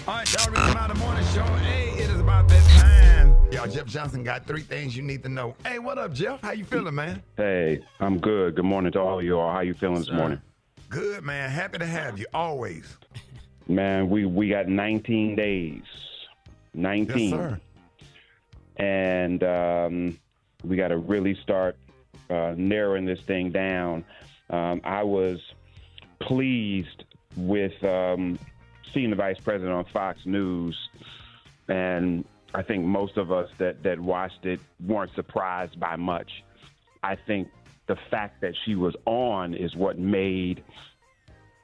All right, y'all, Rickey the morning show. Hey, it is about that time. Y'all, Jeff Johnson got 3 things you need to know. Hey, what up, Jeff? How you feeling, man? Hey, I'm good. Good morning to all of you all. How you feeling this morning? Good, man. Happy to have you, always. Man, we got 19 days. 19. Yes, sir. And we got to really start narrowing this thing down. I was pleased with seeing the vice president on Fox News, and I think most of us that watched it weren't surprised by much. I think the fact that she was on is what made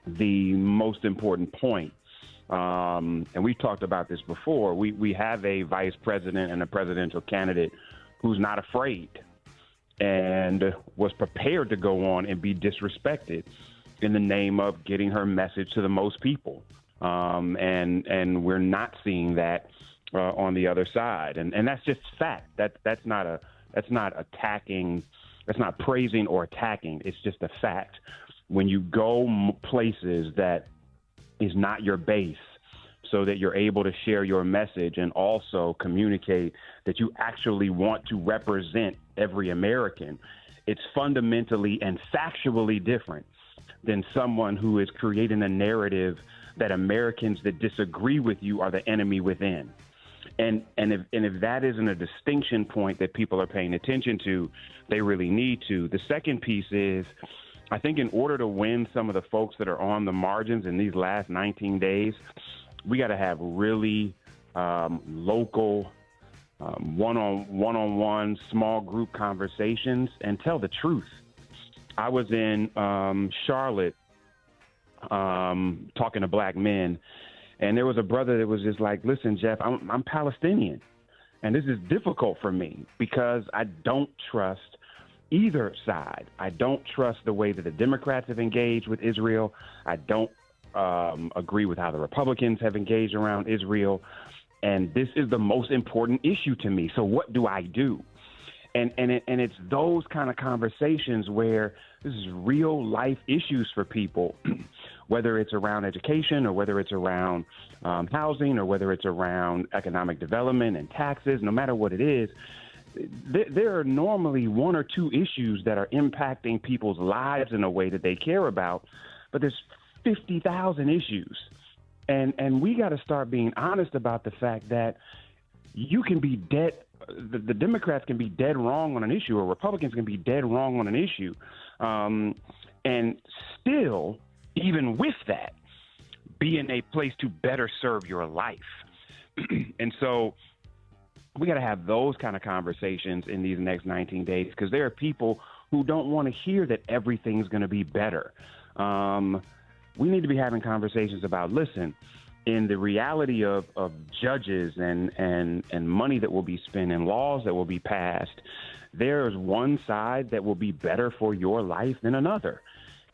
the most important point. And we've talked about this before. We have a vice president and a presidential candidate who's not afraid and was prepared to go on and be disrespected in the name of getting her message to the most people. And we're not seeing that on the other side. And that's just fact. That's not attacking. That's not praising or attacking. It's just a fact. When you go places that is not your base, so that you're able to share your message and also communicate that you actually want to represent every American, it's fundamentally and factually different than someone who is creating a narrative that Americans that disagree with you are the enemy within. And if that isn't a distinction point that people are paying attention to, they really need to. The second piece is, I think in order to win some of the folks that are on the margins in these last 19 days, we got to have really local, one-on-one, small group conversations and tell the truth. I was in Charlotte talking to black men, and there was a brother that was just like, listen, Jeff, I'm Palestinian, and this is difficult for me because I don't trust either side. I don't trust the way that the Democrats have engaged with Israel. I don't agree with how the Republicans have engaged around Israel. And this is the most important issue to me. So what do I do? And it's those kind of conversations where this is real life issues for people, whether it's around education or whether it's around housing or whether it's around economic development and taxes, no matter what it is. There are normally 1 or 2 issues that are impacting people's lives in a way that they care about, but there's 50,000 issues. And we got to start being honest about the fact that you can be dead. The Democrats can be dead wrong on an issue, or Republicans can be dead wrong on an issue. And still, even with that, be in a place to better serve your life. And so we got to have those kind of conversations in these next 19 days, because there are people who don't want to hear that everything's going to be better. We need to be having conversations about, listen, in the reality of judges and money that will be spent and laws that will be passed, there's one side that will be better for your life than another.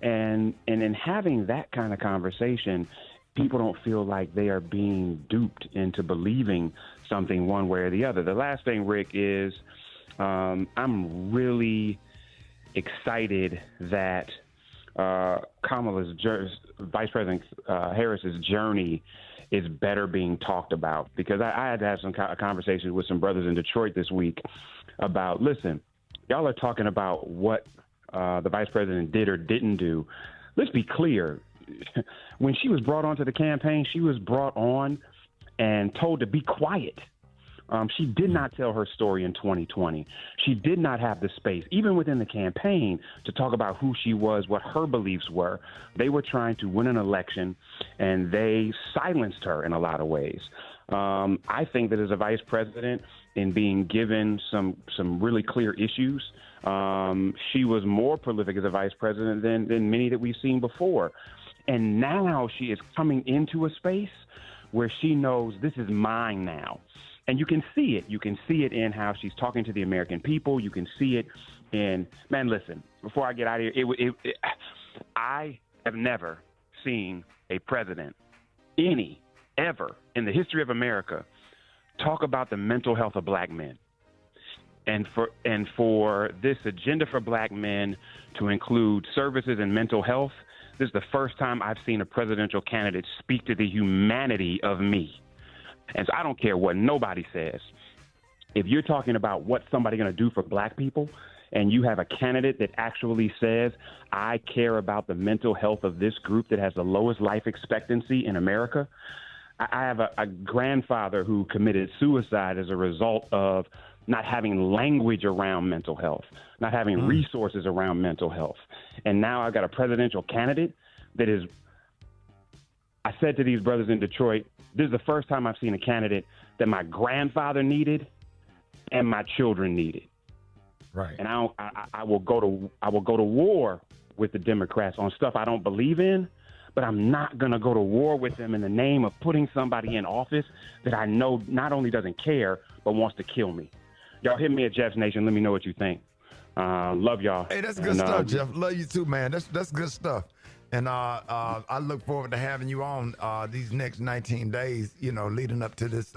And in having that kind of conversation, people don't feel like they are being duped into believing something one way or the other. The last thing, Rick, is I'm really excited that Kamala's Vice President Harris's journey is better being talked about, because I had to have some conversations with some brothers in Detroit this week about, listen, y'all are talking about what the vice president did or didn't do. Let's be clear. When she was brought onto the campaign, she was brought on and told to be quiet. She did not tell her story in 2020. She did not have the space, even within the campaign, to talk about who she was, what her beliefs were. They were trying to win an election, and they silenced her in a lot of ways. I think that as a vice president, in being given some really clear issues, she was more prolific as a vice president than many that we've seen before. And now she is coming into a space where she knows this is mine now. And you can see it. You can see it in how she's talking to the American people. You can see it in, man, listen, before I get out of here, I have never seen a president, ever in the history of America, talk about the mental health of black men. And for this agenda for black men to include services and mental health, This is the first time I've seen a presidential candidate speak to the humanity of me. And so I don't care what nobody says. If you're talking about what somebody's going to do for black people, and you have a candidate that actually says, I care about the mental health of this group that has the lowest life expectancy in America. I have a grandfather who committed suicide as a result of not having language around mental health, not having resources around mental health. And now I've got a presidential candidate that is, I said to these brothers in Detroit, this is the first time I've seen a candidate that my grandfather needed and my children needed. Right. And I will go to war with the Democrats on stuff I don't believe in, but I'm not going to go to war with them in the name of putting somebody in office that I know not only doesn't care, but wants to kill me. Y'all hit me at Jeff's Nation. Let me know what you think. Love y'all. Hey, that's good stuff, Jeff. Love you too, man. That's good stuff. And I look forward to having you on these next 19 days, you know, leading up to this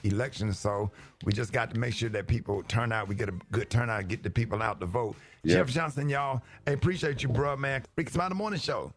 election. So we just got to make sure that people turn out. We get a good turnout, get the people out to vote. Yep. Jeff Johnson, y'all. Hey, appreciate you, bro, man. Rickey Smiley Morning Show.